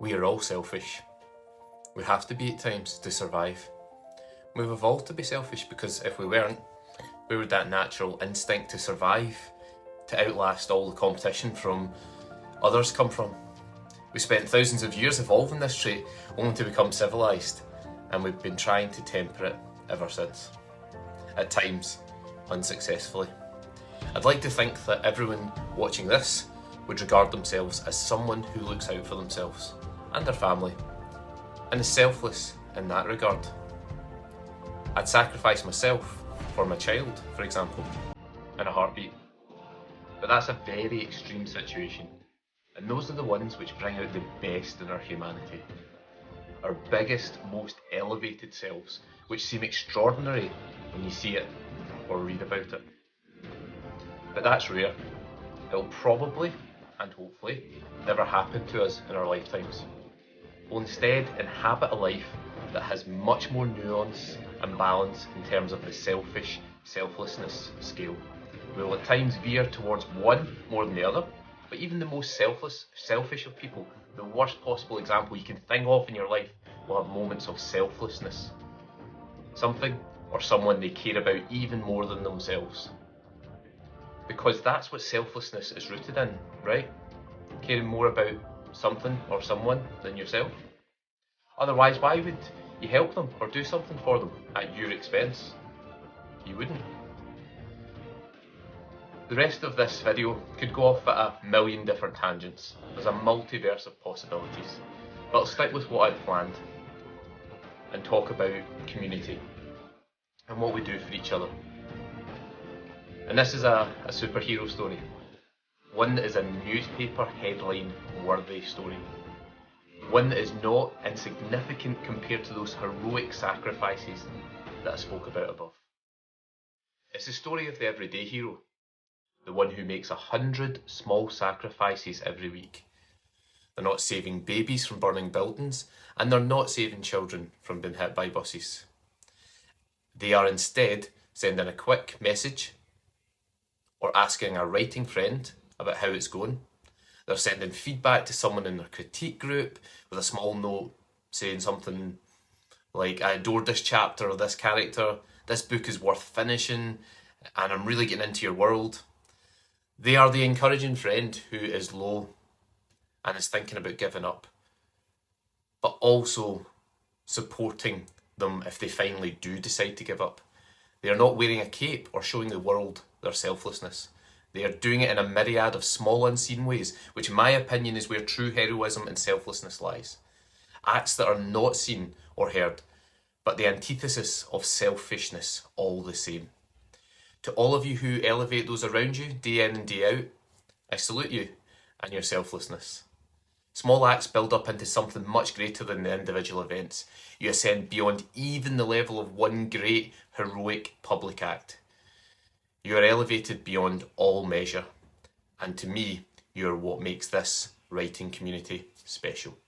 We are all selfish. We have to be at times to survive. We've evolved to be selfish because if we weren't, where would that natural instinct to survive, to outlast all the competition from others come from? We spent thousands of years evolving this trait only to become civilised, and we've been trying to temper it ever since. At times, unsuccessfully. I'd like to think that everyone watching this would regard themselves as someone who looks out for themselves and their family, and is selfless in that regard. I'd sacrifice myself for my child, for example, in a heartbeat. But that's a very extreme situation, and those are the ones which bring out the best in our humanity. Our biggest, most elevated selves, which seem extraordinary when you see it or read about it. But that's rare. It'll probably, and hopefully, never happen to us in our lifetimes. We'll instead inhabit a life that has much more nuance and balance in terms of the selfish, selflessness scale. We will at times veer towards one more than the other, but even the most selfish of people, the worst possible example you can think of in your life, will have moments of selflessness. Something or someone they care about even more than themselves. Because that's what selflessness is rooted in, right? Caring more about something or someone than yourself. Otherwise, why would you help them or do something for them at your expense? You wouldn't. The rest of this video could go off at a million different tangents. There's a multiverse of possibilities. But I'll stick with what I've planned and talk about community and what we do for each other. And this is a superhero story. One that is a newspaper headline worthy story. One that is not insignificant compared to those heroic sacrifices that I spoke about above. It's the story of the everyday hero. The one who makes 100 small sacrifices every week. They're not saving babies from burning buildings, and they're not saving children from being hit by buses. They are instead sending a quick message or asking a writing friend about how it's going. They're sending feedback to someone in their critique group with a small note saying something like, I adored this chapter or this character, this book is worth finishing, and I'm really getting into your world. They are the encouraging friend who is low and is thinking about giving up, but also supporting them if they finally do decide to give up. They are not wearing a cape or showing the world their selflessness. They are doing it in a myriad of small unseen ways, which in my opinion is where true heroism and selflessness lies. Acts that are not seen or heard, but the antithesis of selfishness all the same. To all of you who elevate those around you, day in and day out, I salute you and your selflessness. Small acts build up into something much greater than the individual events. You ascend beyond even the level of one great, heroic public act. You are elevated beyond all measure, and to me, you are what makes this writing community special.